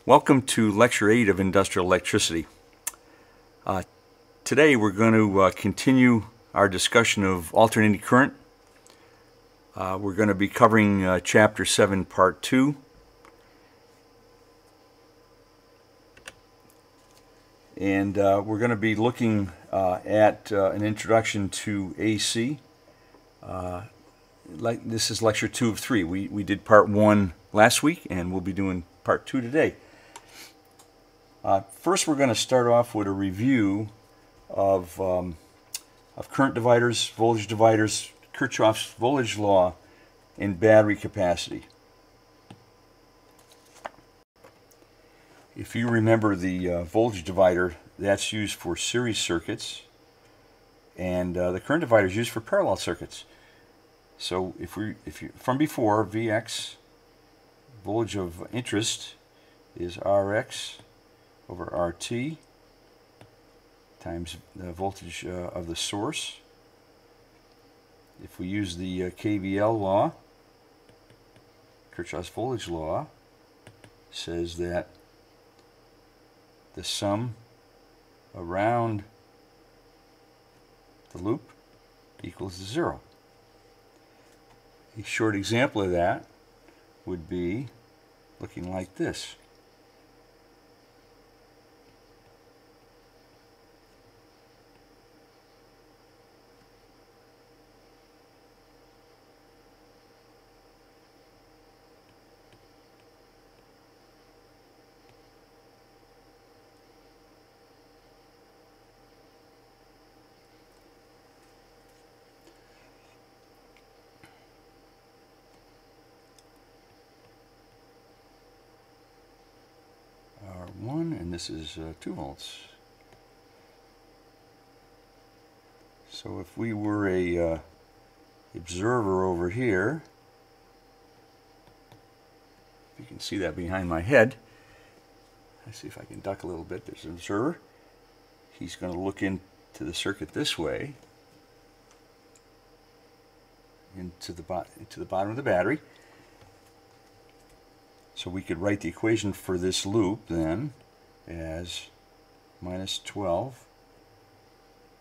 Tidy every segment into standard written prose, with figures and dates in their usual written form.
Welcome to Lecture 8 of Industrial Electricity. Today we're going to continue our discussion of alternating current. We're going to be covering Chapter 7, Part 2. And we're going to be looking at an introduction to AC. This is Lecture 2 of 3. We did Part 1 last week, and we'll be doing Part 2 today. First, we're going to start off with a review of current dividers, voltage dividers, Kirchhoff's voltage law, and battery capacity. If you remember the voltage divider, that's used for series circuits, and the current divider is used for parallel circuits. So if you from before, Vx, voltage of interest, is Rx over RT times the voltage of the source. If we use the KVL law, Kirchhoff's voltage law says that the sum around the loop equals 0. A short example of that would be looking like this. R1, and this is 2 volts. So if we were a observer over here, if you can see that behind my head, let's see if I can duck a little bit. There's an observer. He's going to look into the circuit this way, into the bottom of the battery. So we could write the equation for this loop then as minus 12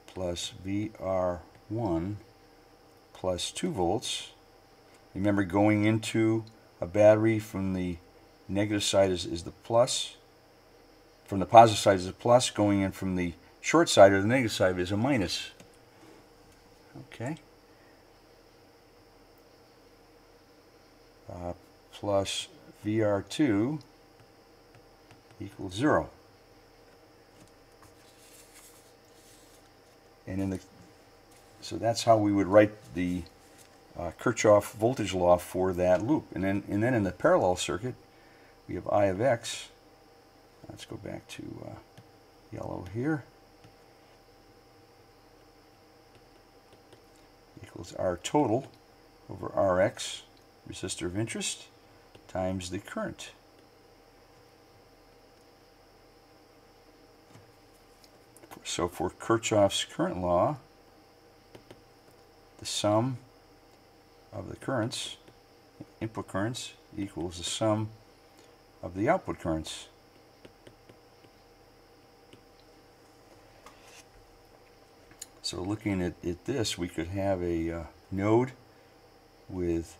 plus VR1 plus 2 volts. Remember, going into a battery from the negative side is the plus. From the positive side is a plus. Going in from the short side or the negative side is a minus. Okay. Plus VR2 equals 0. And so that's how we would write the Kirchhoff voltage law for that loop. And then in the parallel circuit, we have I of x. Let's go back to yellow here. Equals R total over Rx, resistor of interest, times the current. So for Kirchhoff's current law, the sum of the currents, input currents, equals the sum of the output currents. So looking at this, we could have a node with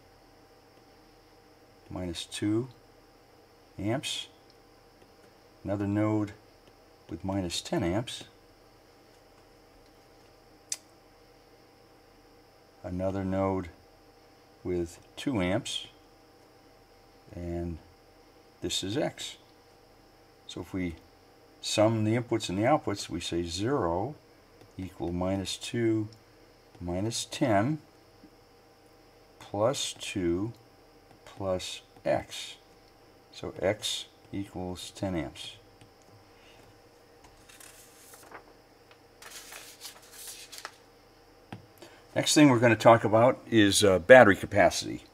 minus 2 amps, another node with minus 10 amps, another node with 2 amps, and this is X. So if we sum the inputs and the outputs, we say 0 equal minus 2 minus 10 plus 2 plus X. So X equals 10 amps. Next thing we're going to talk about is battery capacity.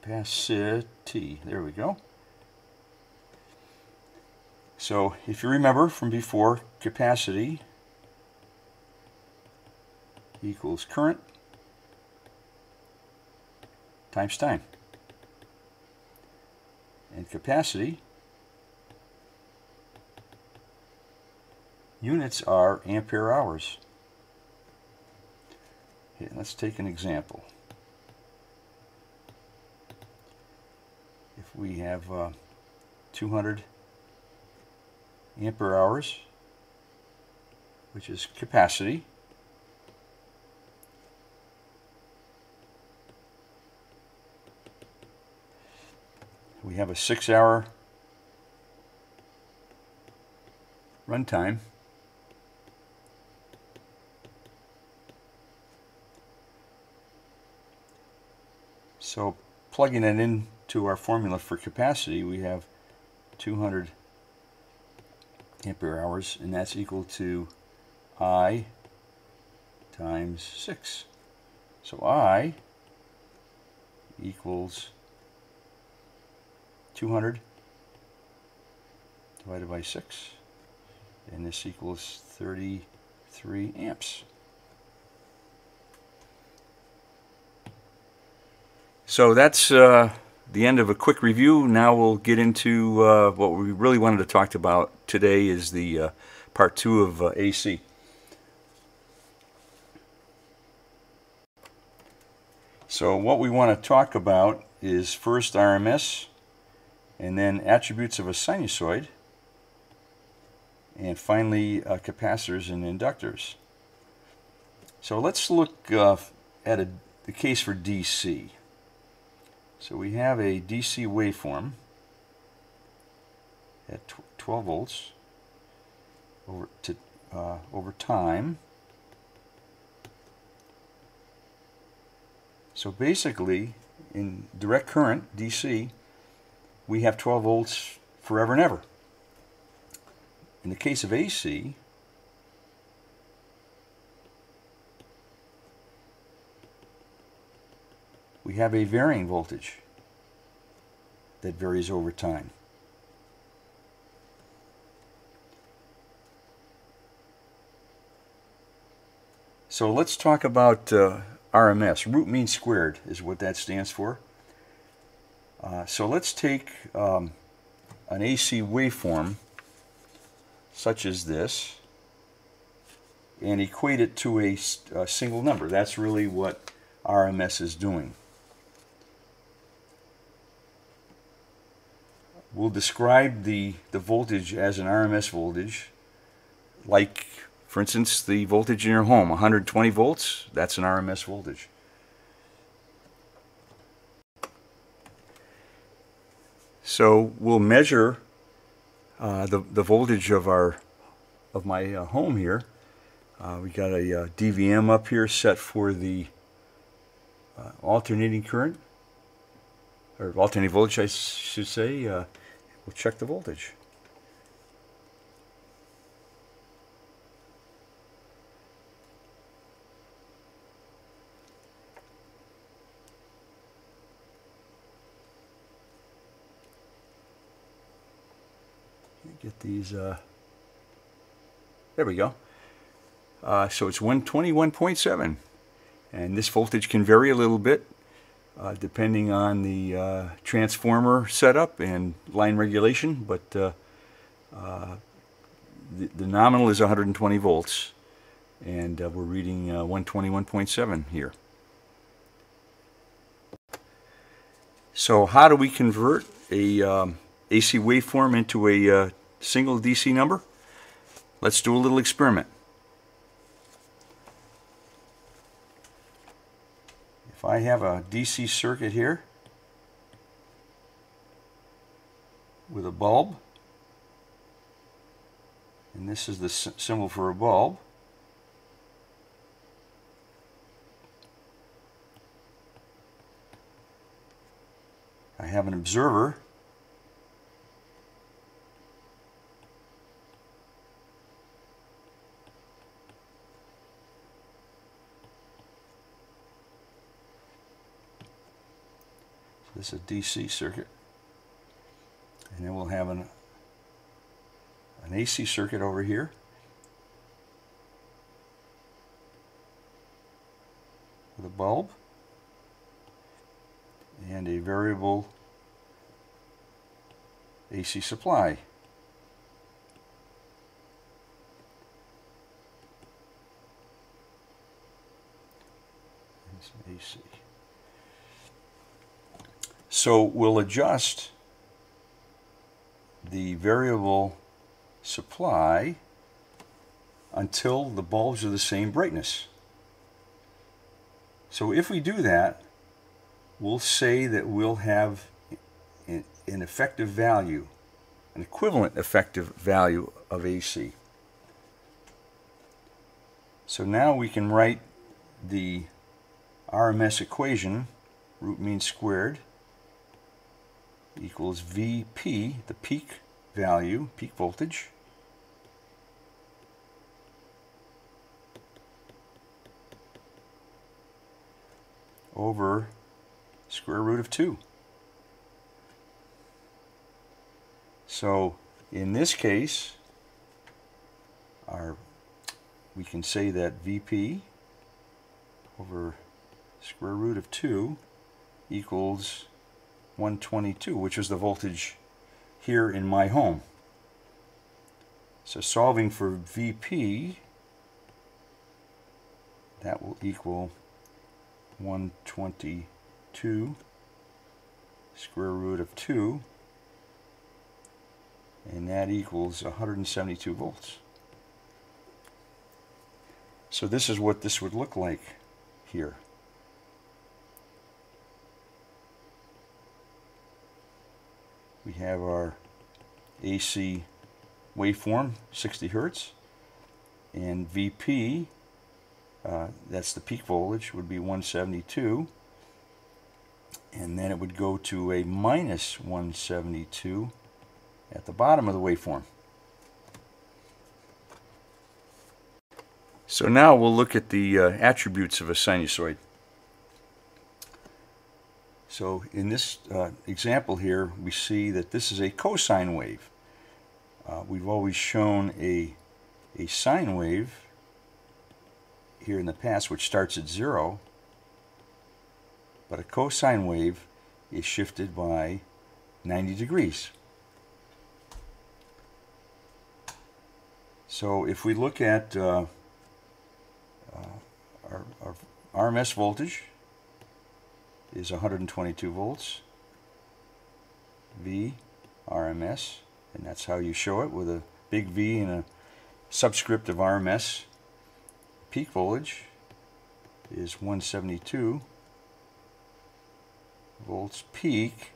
Capacity, there we go. So if you remember from before, capacity equals current times time. And capacity, units are ampere hours. Okay, let's take an example. If we have 200 ampere hours, which is capacity, we have a 6-hour runtime. So plugging it into our formula for capacity, we have 200 ampere hours, and that's equal to I times 6. So I equals 200 divided by 6, and this equals 33 amps. So that's the end of a quick review. Now we'll get into what we really wanted to talk about today is the part 2 of AC. So what we want to talk about is first RMS, and then attributes of a sinusoid, and finally capacitors and inductors. So let's look at the case for DC. So we have a DC waveform at 12 volts over time. So basically, in direct current, DC, we have 12 volts forever and ever. In the case of AC, we have a varying voltage that varies over time. So let's talk about RMS. Root mean squared is what that stands for. So let's take an AC waveform such as this and equate it to a single number. That's really what RMS is doing. We'll describe the voltage as an RMS voltage, like, for instance, the voltage in your home, 120 volts, that's an RMS voltage. So we'll measure the voltage of my home here. We got a DVM up here set for the alternating current, or alternating voltage, I should say. We'll check the voltage. Get these, there we go. So it's 121.7, and this voltage can vary a little bit depending on the transformer setup and line regulation, but the nominal is 120 volts, and we're reading 121.7 here. So how do we convert a AC waveform into a single DC number? Let's do a little experiment. If I have a DC circuit here with a bulb, and this is the symbol for a bulb, I have an observer This is a DC circuit, and then we'll have an AC circuit over here. the bulb, and a variable AC supply. AC. So we'll adjust the variable supply until the bulbs are the same brightness. So if we do that, we'll say that we'll have an effective value, an equivalent effective value of AC. So now we can write the RMS equation, root mean squared, equals VP, the peak value, peak voltage, over square root of 2. So in this case, we can say that VP over square root of 2 equals 122, which is the voltage here in my home. So solving for VP, that will equal 122 square root of 2, and that equals 172 volts. So this is what this would look like here. We have our AC waveform, 60 Hertz, and VP, that's the peak voltage, would be 172, and then it would go to a minus 172 at the bottom of the waveform. So now we'll look at the attributes of a sinusoid. So in this example here, we see that this is a cosine wave. We've always shown a sine wave here in the past, which starts at 0, but a cosine wave is shifted by 90 degrees. So if we look at our RMS voltage is 122 volts, V RMS, and that's how you show it, with a big V and a subscript of RMS. Peak voltage is 172 volts peak,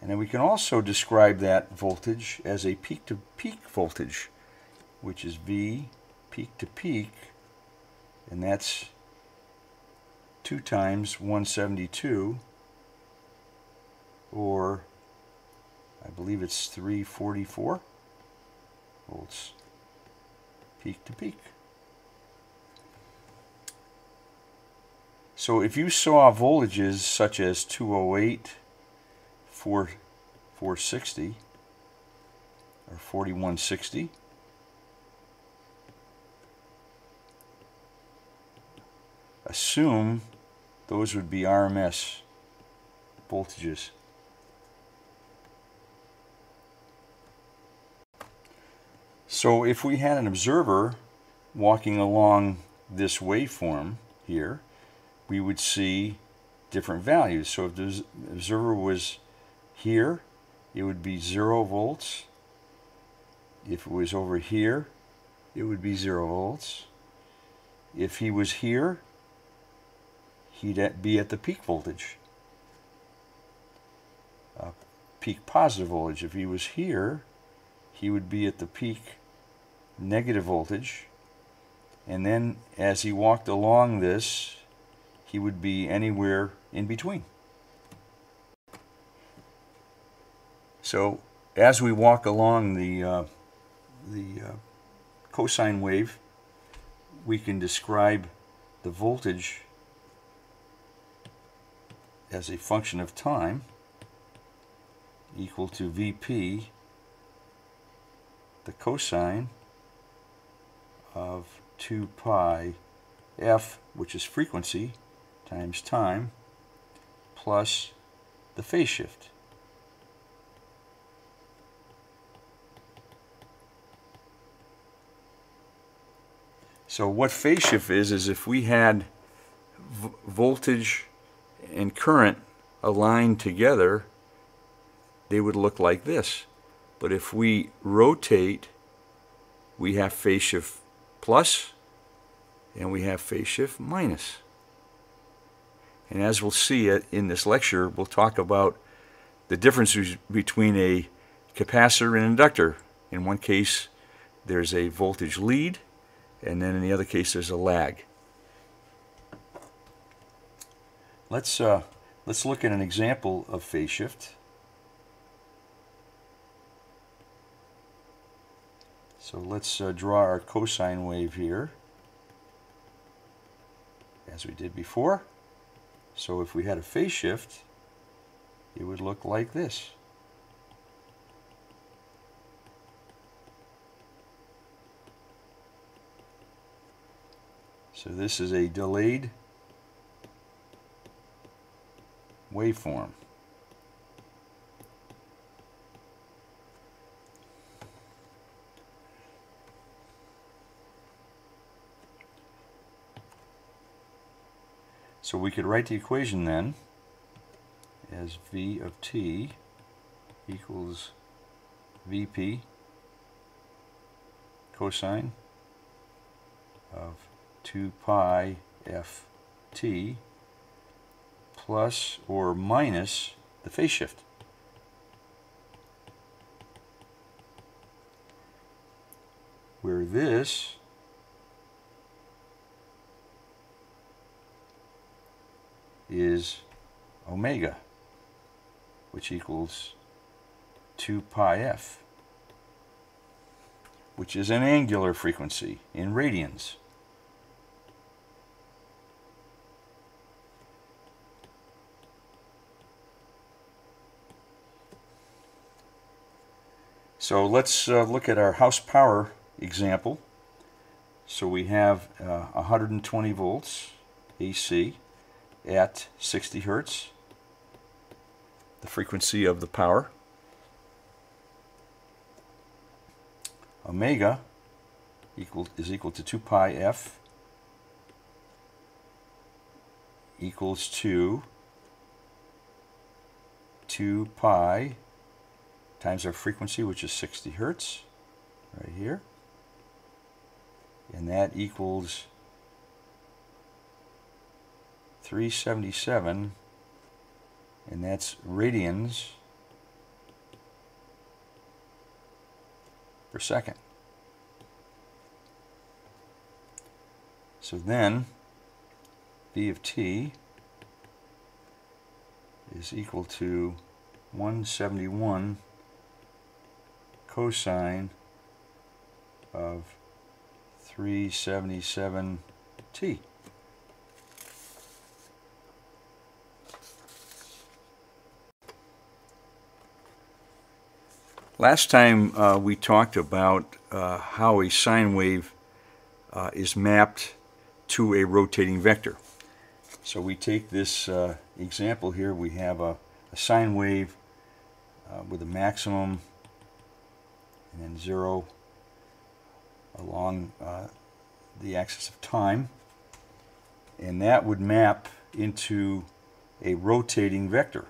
and then we can also describe that voltage as a peak-to-peak voltage, which is V peak to peak, and that's 2 times 172, or I believe it's 344 volts peak to peak. So if you saw voltages such as 208, 460, or 4160, assume those would be RMS voltages. So if we had an observer walking along this waveform here, we would see different values. So if the observer was here, it would be 0 volts. If it was over here, it would be 0 volts. If he was here, he'd be at the peak voltage, peak positive voltage. If he was here, he would be at the peak negative voltage, and then as he walked along this, he would be anywhere in between. So as we walk along the cosine wave, we can describe the voltage as a function of time equal to Vp, the cosine of 2 pi f, which is frequency, times time, plus the phase shift. So what phase shift is if we had voltage and current aligned together, they would look like this. But if we rotate, we have phase shift plus and we have phase shift minus. And as we'll see in this lecture, we'll talk about the differences between a capacitor and inductor. In one case, there's a voltage lead, and then in the other case, there's a lag. Let's look at an example of phase shift. So let's draw our cosine wave here, as we did before. So if we had a phase shift, it would look like this. So this is a delayed waveform. So we could write the equation then as V of t equals Vp cosine of 2 pi ft plus or minus the phase shift. Where this is omega, which equals 2 pi f, which is an angular frequency in radians. So let's look at our house power example. So we have 120 volts AC at 60 hertz, the frequency of the power. Omega is equal to 2 pi f equals to 2 pi times our frequency, which is 60 hertz, right here. And that equals 377, and that's radians per second. So then V of t is equal to 171 cosine of 377t. Last time we talked about how a sine wave is mapped to a rotating vector. So we take this example here. We have a sine wave with a maximum and then 0 along the axis of time, and that would map into a rotating vector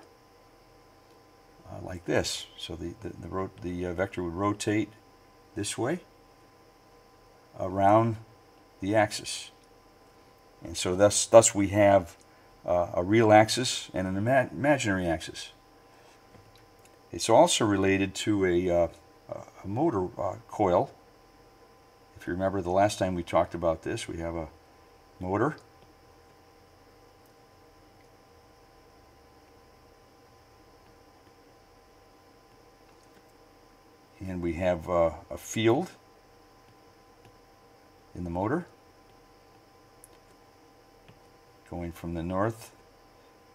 like this. So the vector would rotate this way around the axis, and so thus we have a real axis and an imaginary axis. It's also related to a motor coil. If you remember the last time we talked about this, we have a motor, and we have a field in the motor going from the north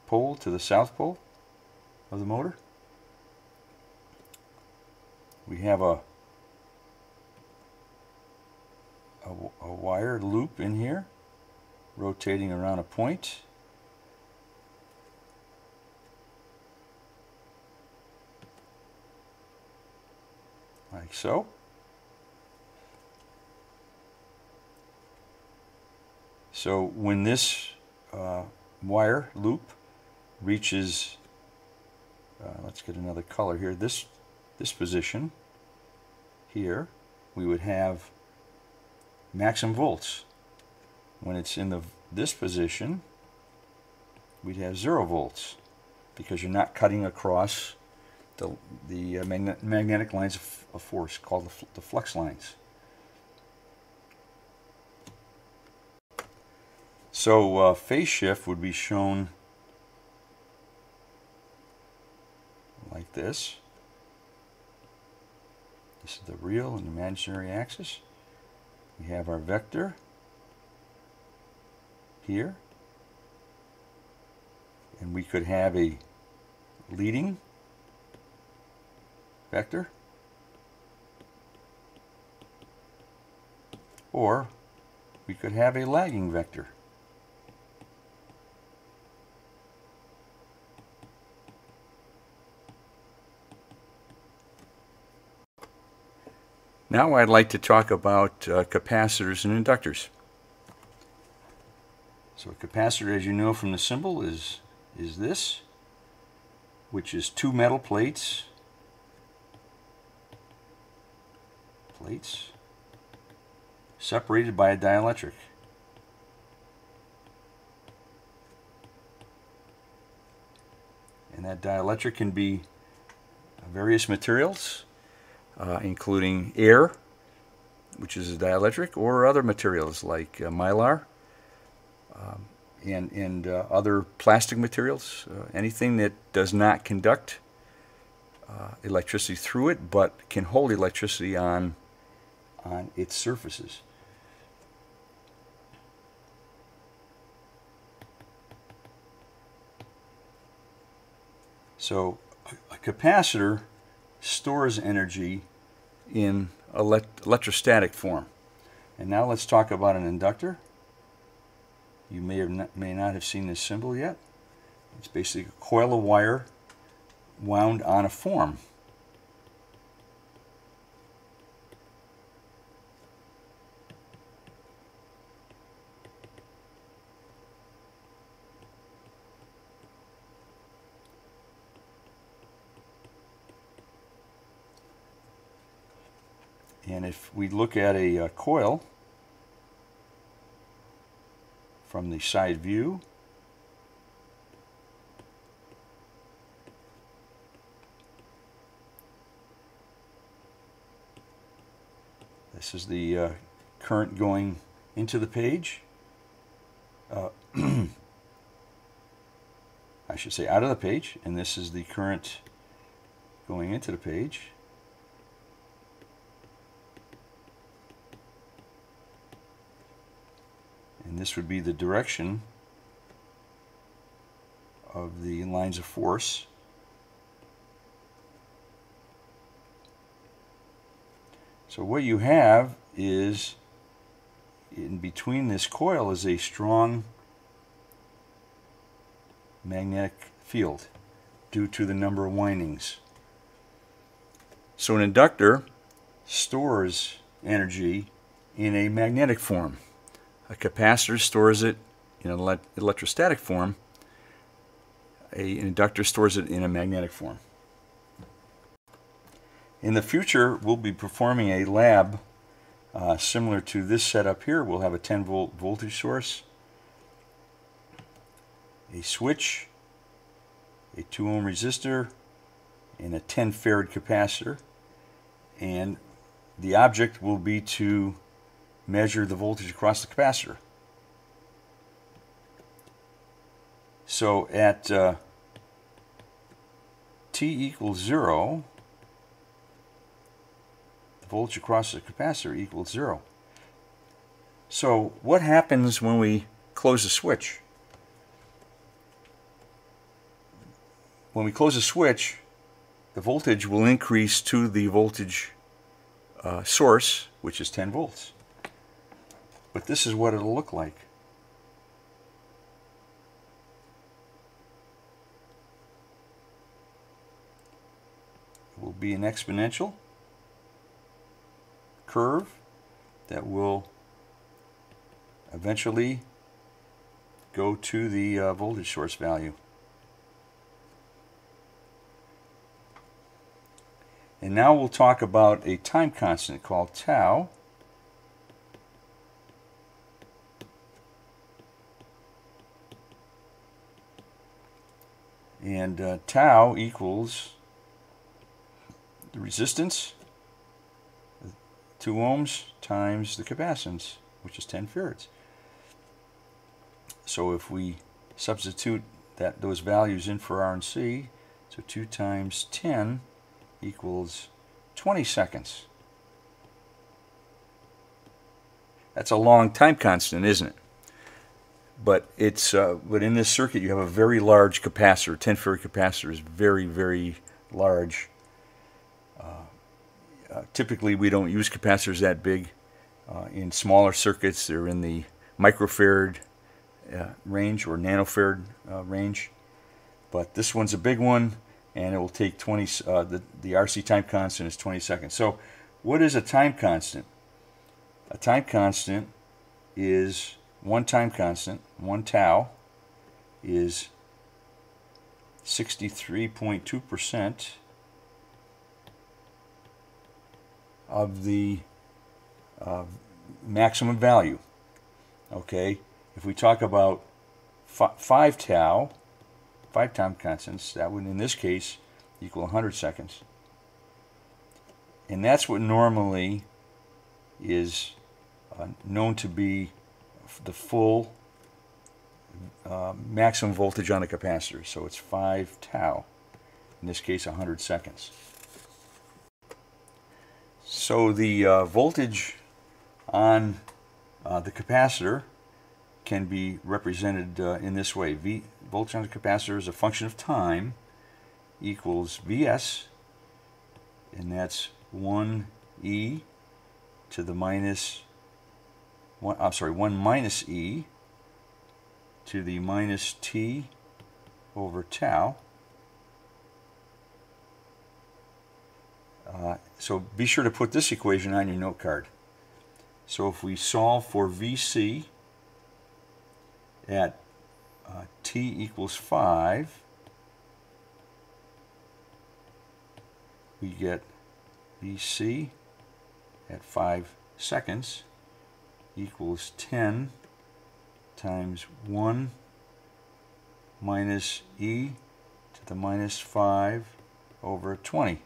pole to the south pole of the motor. We have a wire loop in here rotating around a point. Like so. So when this wire loop reaches, let's get another color here, this position here, we would have maximum volts. When it's in this position, we'd have 0 volts, because you're not cutting across the magnetic lines of force, called the flux lines. So phase shift would be shown like this. This is the real and imaginary axis. We have our vector here, and we could have a leading vector, or we could have a lagging vector. Now I'd like to talk about capacitors and inductors. So a capacitor, as you know from the symbol, is this, which is two metal plates separated by a dielectric. And that dielectric can be various materials, including air, which is a dielectric, or other materials like mylar, and other plastic materials, anything that does not conduct electricity through it, but can hold electricity on its surfaces. So a capacitor stores energy in electrostatic form. And now let's talk about an inductor. You may not have seen this symbol yet. It's basically a coil of wire wound on a form. And if we look at a coil from the side view, this is the current going into the page. I should say out of the page, and this is the current going into the page. And this would be the direction of the lines of force. So what you have is, in between this coil is a strong magnetic field due to the number of windings. So an inductor stores energy in a magnetic form. A capacitor stores it in an electrostatic form. An inductor stores it in a magnetic form. In the future, we'll be performing a lab similar to this setup here. We'll have a 10-volt voltage source, a switch, a 2-ohm resistor, and a 10-farad capacitor. And the object will be to measure the voltage across the capacitor. So at t equals 0, the voltage across the capacitor equals 0. So what happens when we close the switch? When we close the switch, the voltage will increase to the voltage source, which is 10 volts. But this is what it'll look like. be an exponential curve that will eventually go to the voltage source value. And now we'll talk about a time constant called tau. And tau equals the resistance, 2 ohms, times the capacitance, which is 10 farads. So if we substitute those values in for R and C, so 2 times 10 equals 20 seconds. That's a long time constant, isn't it? But it's but in this circuit you have a very large capacitor. 10 farad capacitor is very, very large. Typically we don't use capacitors that big. In smaller circuits they're in the microfarad range or nanofarad range. But this one's a big one, and it will take 20. The RC time constant is 20 seconds. So what is a time constant? A time constant is one time constant, 1 tau, is 63.2% of the maximum value. Okay, if we talk about 5 tau, 5 time constants, that would in this case equal 100 seconds. And that's what normally is known to be the full maximum voltage on a capacitor. So it's 5 tau, in this case 100 seconds. So the voltage on the capacitor can be represented in this way. Voltage on the capacitor is a function of time equals Vs, and that's 1e to the minus 1 minus e to the minus t over tau. So be sure to put this equation on your note card. So if we solve for Vc at t equals 5, we get Vc at 5 seconds equals 10 times 1 minus e to the minus 5 over 20.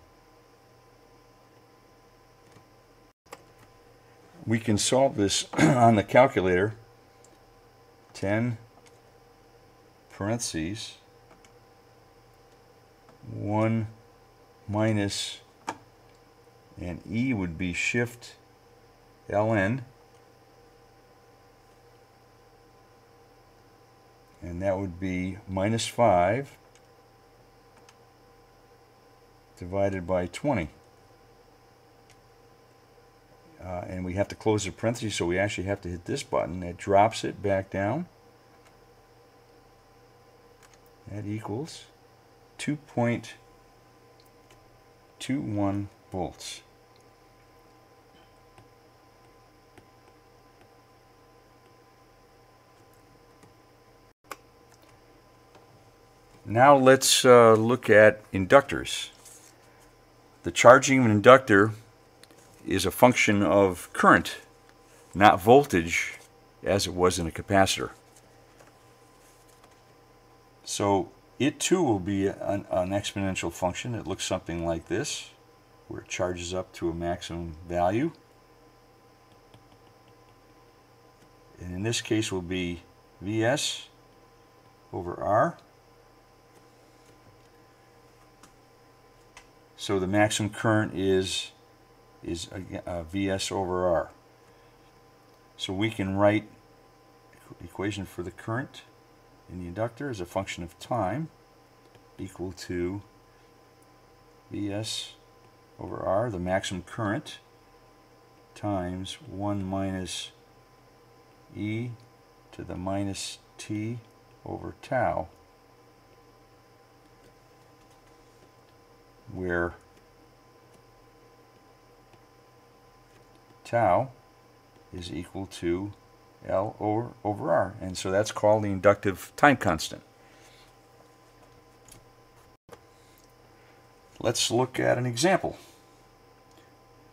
We can solve this on the calculator. 10 parentheses 1 minus, and e would be shift ln, and that would be minus 5 divided by 20. And we have to close the parentheses, so we actually have to hit this button. That drops it back down. That equals 2.21 volts. Now let's look at inductors. The charging of an inductor is a function of current, not voltage, as it was in a capacitor. So it too will be an exponential function. It looks something like this, where it charges up to a maximum value. And in this case will be Vs over R. So the maximum current is Vs over R. So we can write the equation for the current in the inductor as a function of time equal to Vs over R, the maximum current, times 1 minus e to the minus t over tau, where tau is equal to L over R. And so that's called the inductive time constant. Let's look at an example.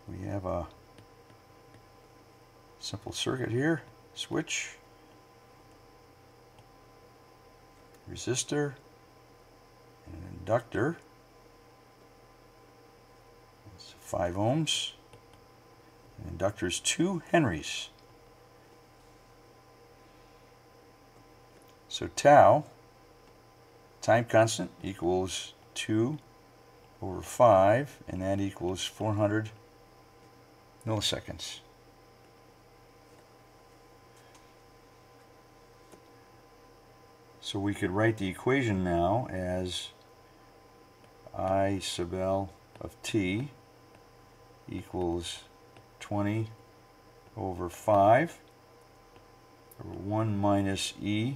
We have a simple circuit here, switch, resistor, and an inductor. It's 5 ohms. The inductor is 2 henries. So tau, time constant, equals 2 over 5, and that equals 400 milliseconds. So we could write the equation now as I sub L of t equals 20 over 5 over 1 minus e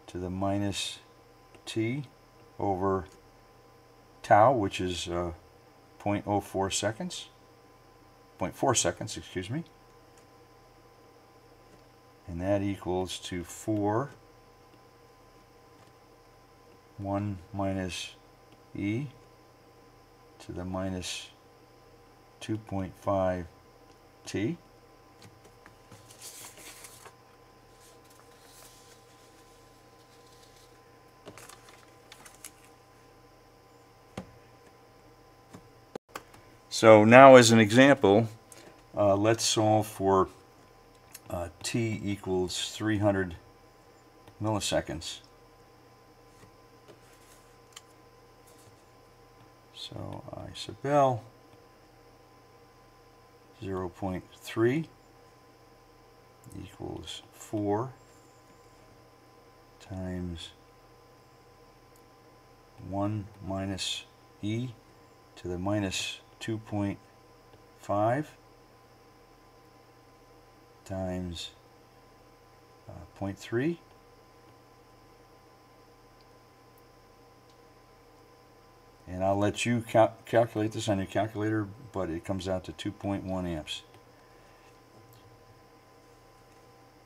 to the minus t over tau, which is 0.04 seconds, 0.4 seconds, excuse me. And that equals to 4 1 minus e to the minus 2.5 t. So now as an example, let's solve for t equals 300 milliseconds. So I sub L 0.3 equals 4 times 1 minus e to the minus 2.5 times 0.3 and I'll let you calculate this on your calculator, but it comes out to 2.1 amps.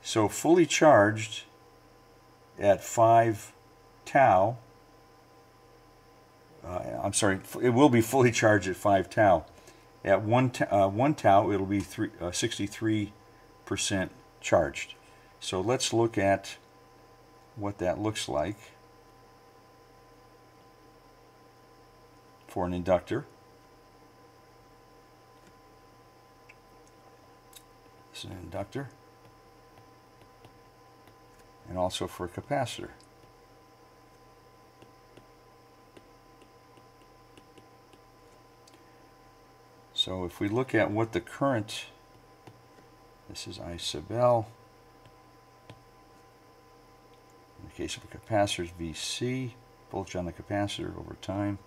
So fully charged at 5 tau, I'm sorry, it will be fully charged at 5 tau. At 1 tau, it'll be 63% charged. So let's look at what that looks like for an inductor. This is an inductor. And also for a capacitor. So if we look at what the current, this is I sub L. In the case of a capacitor, it's VC, voltage on the capacitor over time.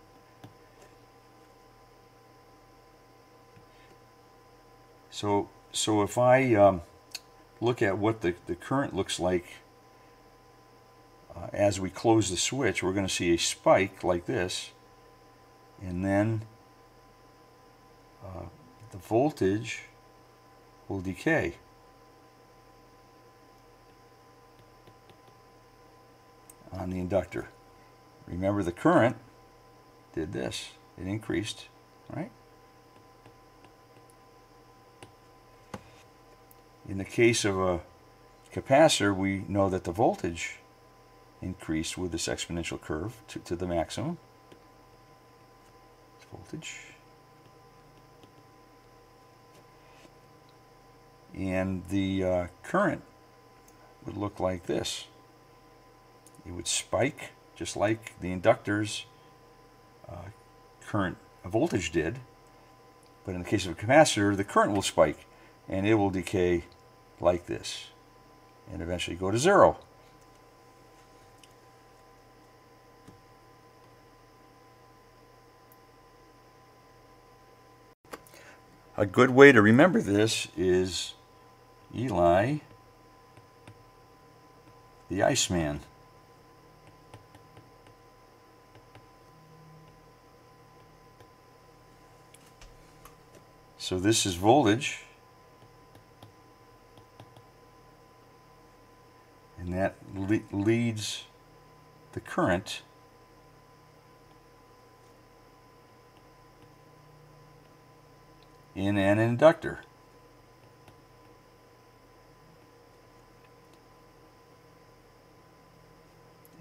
So if I look at what the current looks like as we close the switch, we're going to see a spike like this, and then the voltage will decay. On the inductor. Remember, the current did this. It increased, right? In the case of a capacitor, we know that the voltage increased with this exponential curve to the maximum. Voltage. And the current would look like this. It would spike just like the inductor's current voltage did, but in the case of a capacitor, the current will spike and it will decay like this and eventually go to zero. A good way to remember this is Eli, the Iceman. So this is voltage, and that leads the current in an inductor.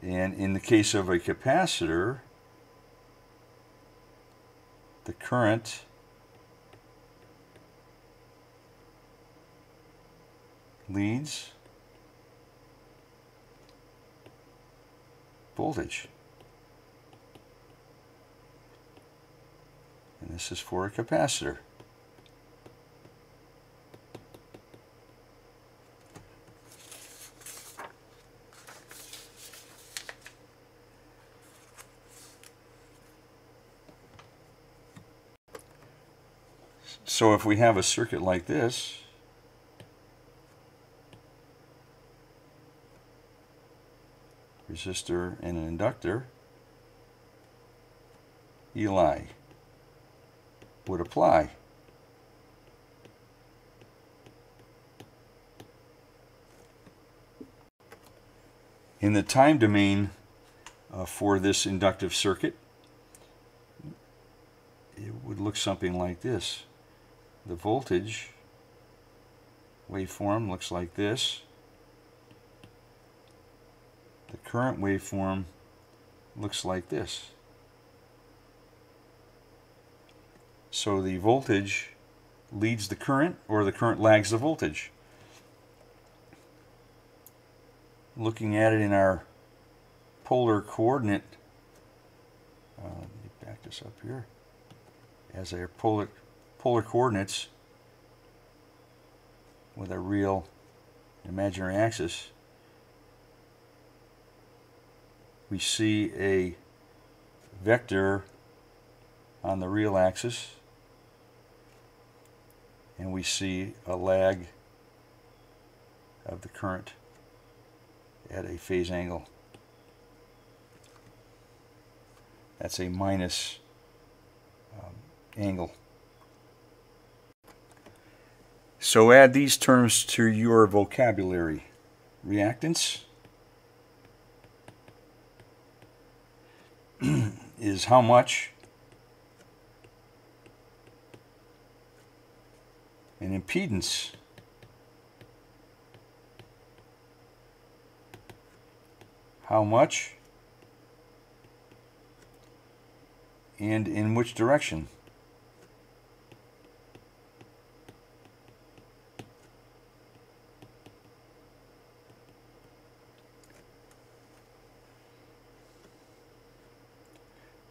And in the case of a capacitor, the current leads voltage. And this is for a capacitor. So if we have a circuit like this, resistor and an inductor, Eli would apply. In the time domain for this inductive circuit, it would look something like this. The voltage waveform looks like this. The current waveform looks like this. So the voltage leads the current, or the current lags the voltage. Looking at it in our polar coordinate, let me back this up here, as our polar coordinates with a real imaginary axis, we see a vector on the real axis, and we see a lag of the current at a phase angle. That's a minus angle. So add these terms to your vocabulary. Reactance is how much, and impedance how much and in which direction.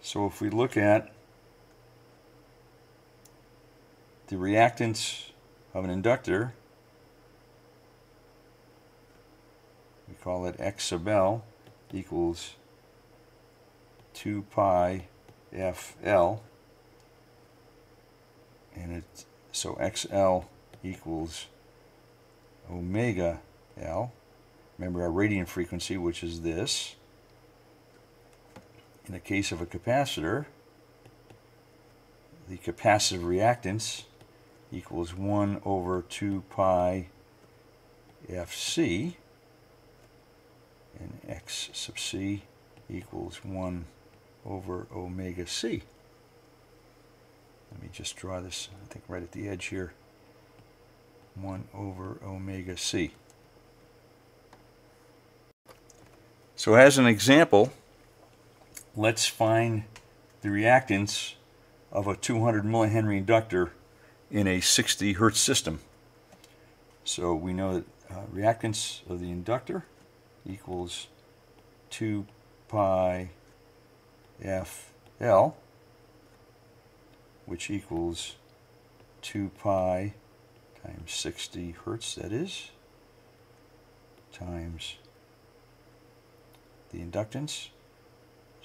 So if we look at the reactance of an inductor, we call it X sub L equals 2 pi FL, and so XL equals omega L. Remember our radiant frequency, which is this. In the case of a capacitor, the capacitive reactance equals 1 over 2 pi FC, and X sub C equals 1 over omega C. Let me just draw this, I think, right at the edge here. 1 over omega C. So as an example, let's find the reactance of a 200 millihenry inductor in a 60 hertz system. So we know that reactance of the inductor equals 2 pi FL, which equals 2 pi times 60 hertz, that is, times the inductance,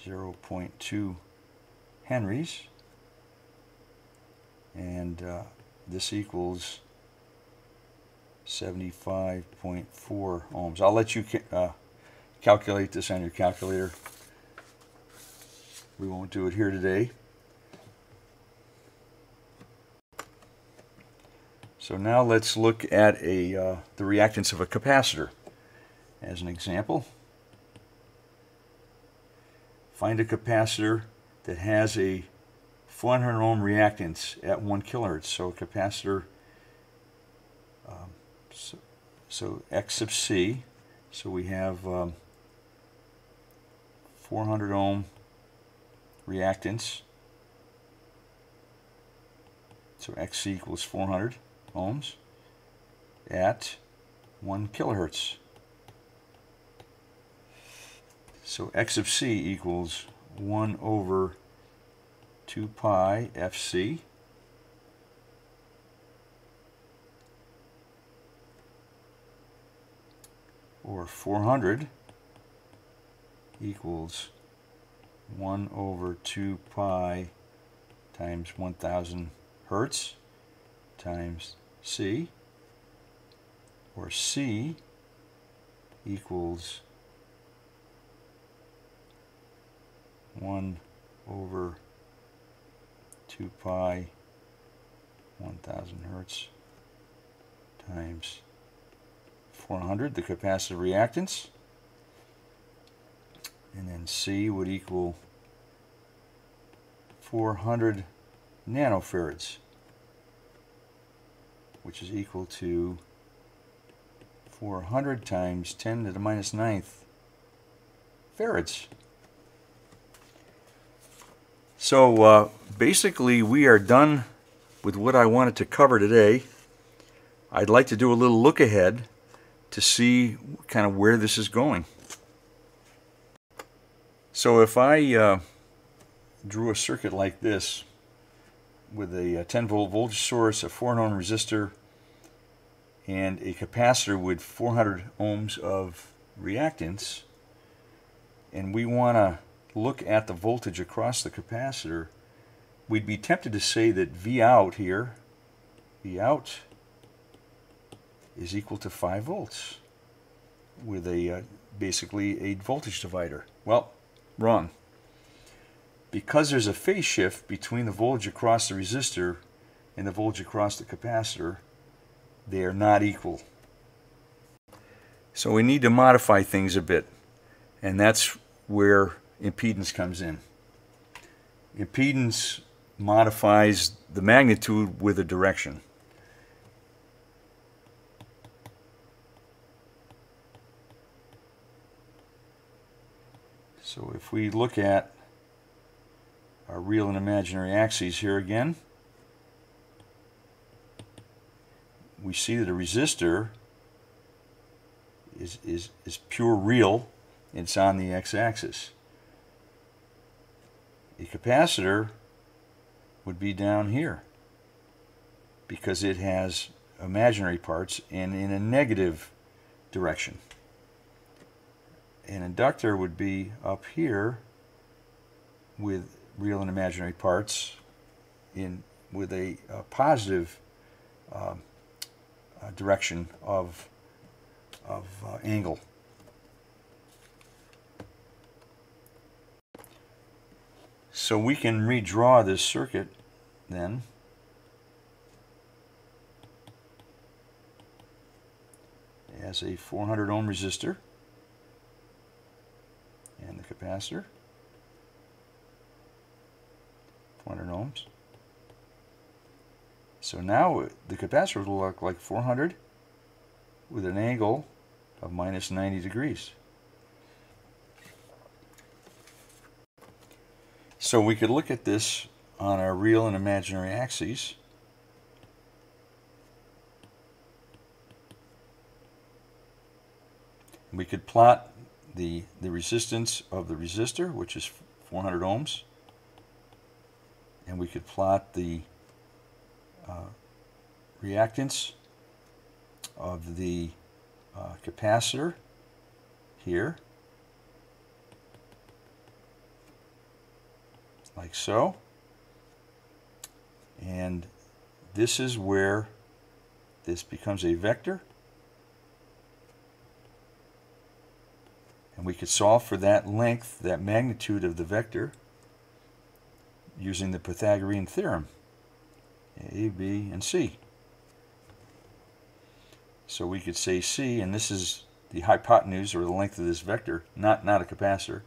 0.2 henries, and this equals 75.4 ohms. I'll let you calculate this on your calculator. We won't do it here today. So now let's look at the reactance of a capacitor. as an example. Find a capacitor that has a 400 ohm reactance at 1 kilohertz. So a capacitor, so X sub C, so we have 400 ohm reactance. So Xc equals 400 ohms at 1 kilohertz. So X of C equals 1 over 2 pi Fc or 400 equals 1 over 2 pi times 1000 hertz times C, or C equals 1 over 2 pi 1000 hertz times 400, the capacitive reactance, and then C would equal 400 nanofarads, which is equal to 400 times 10 to the minus 9th farads. So basically we are done with what I wanted to cover today. I'd like to do a little look ahead to see kind of where this is going. So if I drew a circuit like this with a 10 volt voltage source, a 4 ohm resistor, and a capacitor with 400 ohms of reactance, and we want to look at the voltage across the capacitor, we'd be tempted to say that V out here, V out is equal to 5 volts with a basically a voltage divider. Well, wrong. Because there's a phase shift between the voltage across the resistor and the voltage across the capacitor, they are not equal. So we need to modify things a bit, and that's where impedance comes in. Impedance modifies the magnitude with a direction. So if we look at our real and imaginary axes here again, we see that a resistor is pure real, it's on the x-axis. A capacitor would be down here because it has imaginary parts and in a negative direction. An inductor would be up here with real and imaginary parts with a positive direction of angle. So we can redraw this circuit then as a 400 ohm resistor and the capacitor, 400 ohms. So now the capacitor will look like 400 with an angle of minus 90 degrees. So we could look at this on our real and imaginary axes. We could plot the resistance of the resistor, which is 400 ohms, and we could plot the reactance of the capacitor here, like so. And this is where this becomes a vector. And we could solve for that length, that magnitude of the vector, using the Pythagorean theorem, A, B, and C. So we could say C, and this is the hypotenuse, or the length of this vector, not a capacitor,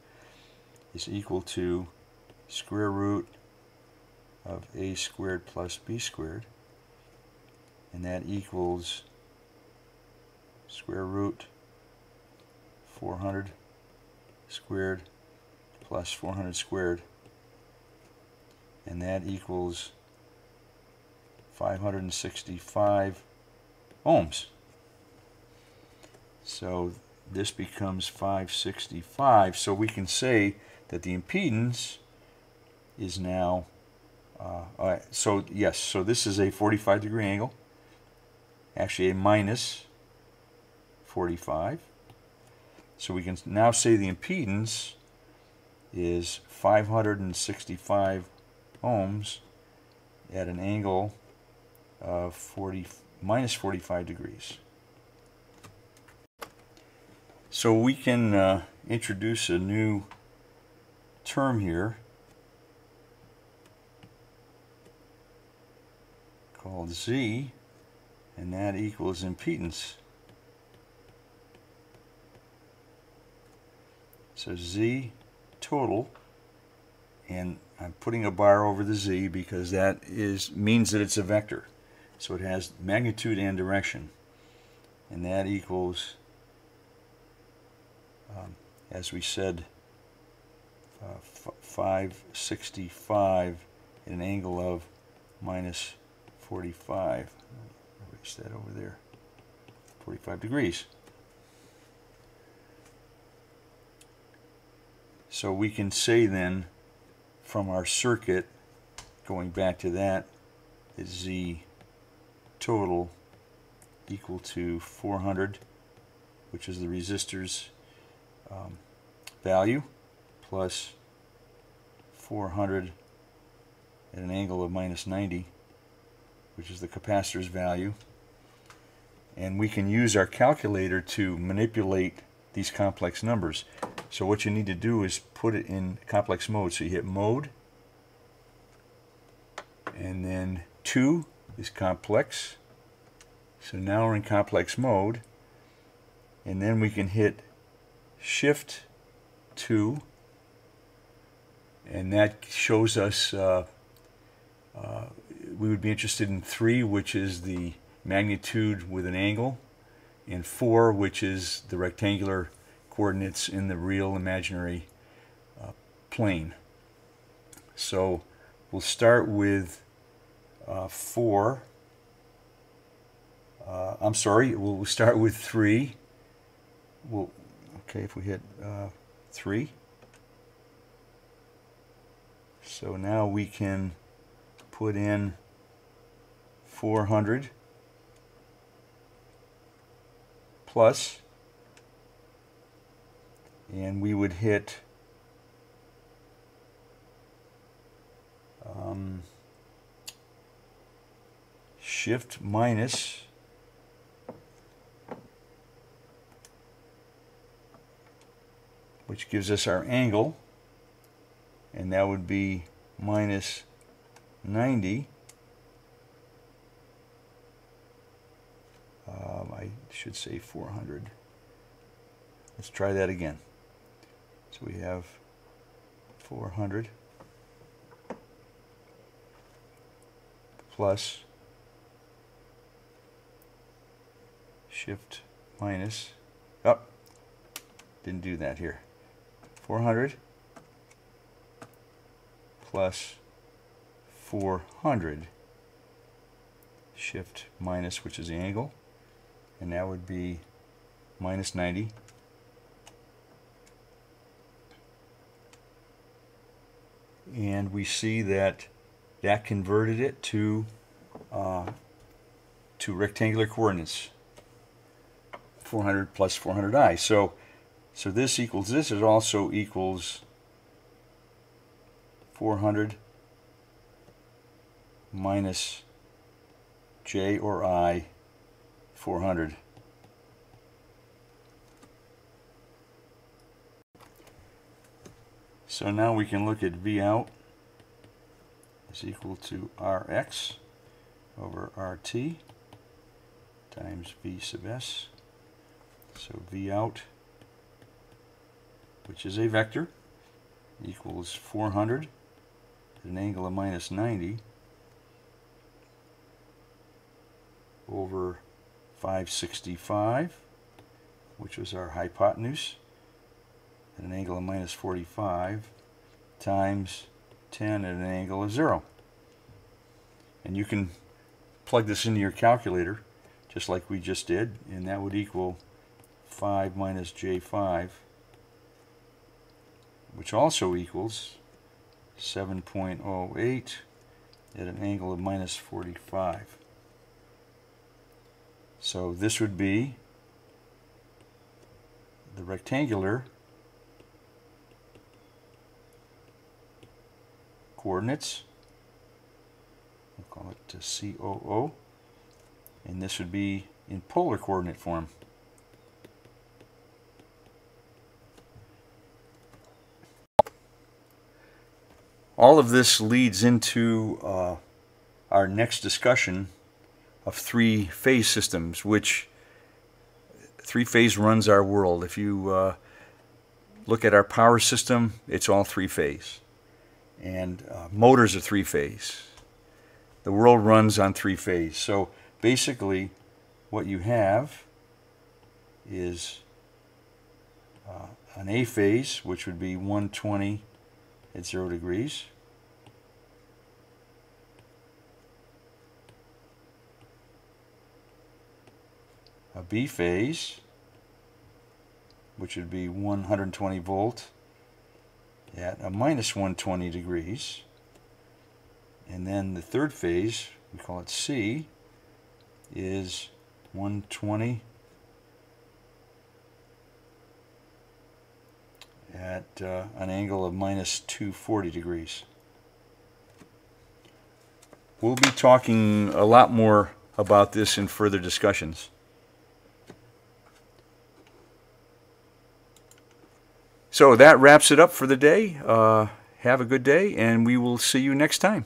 is equal to square root of a squared plus b squared, and that equals square root 400 squared plus 400 squared, and that equals 565 ohms. So this becomes 565. So we can say that the impedance is now, so yes, so this is a 45-degree angle, actually a minus 45. So we can now say the impedance is 565 ohms at an angle of minus 45 degrees. So we can introduce a new term here called Z, and that equals impedance. So Z total, and I'm putting a bar over the Z because that means that it's a vector. So it has magnitude and direction, and that equals, as we said, 565 at an angle of minus 45. I'll erase that over there. 45 degrees. So we can say then from our circuit, going back to that, is Z total equal to 400, which is the resistor's value, plus 400 at an angle of minus 90, which is the capacitor's value. And we can use our calculator to manipulate these complex numbers. So what you need to do is put it in complex mode. So you hit mode, and then 2 is complex. So now we're in complex mode, and then we can hit shift 2, and that shows us we would be interested in 3, which is the magnitude with an angle, and 4, which is the rectangular coordinates in the real imaginary plane. So we'll start with 4. I'm sorry, we'll start with 3. Okay, if we hit 3. So now we can put in 400 plus, and we would hit shift minus, which gives us our angle, and that would be minus 90. I should say 400. Let's try that again. So we have 400 plus shift minus, didn't do that here. 400 plus 400 shift minus, which is the angle, and that would be minus 90. And we see that that converted it to rectangular coordinates. 400 plus 400i. So this equals this. It also equals 400 minus j or I 400. So now we can look at V out is equal to Rx over RT times V sub S. So So V out, which is a vector, equals 400 at an angle of minus 90 over 565, which was our hypotenuse, at an angle of minus 45, times 10 at an angle of 0. And you can plug this into your calculator, just like we just did, and that would equal 5 minus J5, which also equals 7.08 at an angle of minus 45. So this would be the rectangular coordinates. We'll call it COO. And this would be in polar coordinate form. All of this leads into our next discussion of three-phase systems, which three-phase runs our world. If you look at our power system, it's all three-phase. And motors are three-phase. The world runs on three-phase. So basically, what you have is an A phase, which would be 120 at 0 degrees. A B phase, which would be 120 volt at a minus 120 degrees. And then the third phase, we call it C, is 120 at an angle of minus 240 degrees. We'll be talking a lot more about this in further discussions. So that wraps it up for the day. Have a good day, and we will see you next time.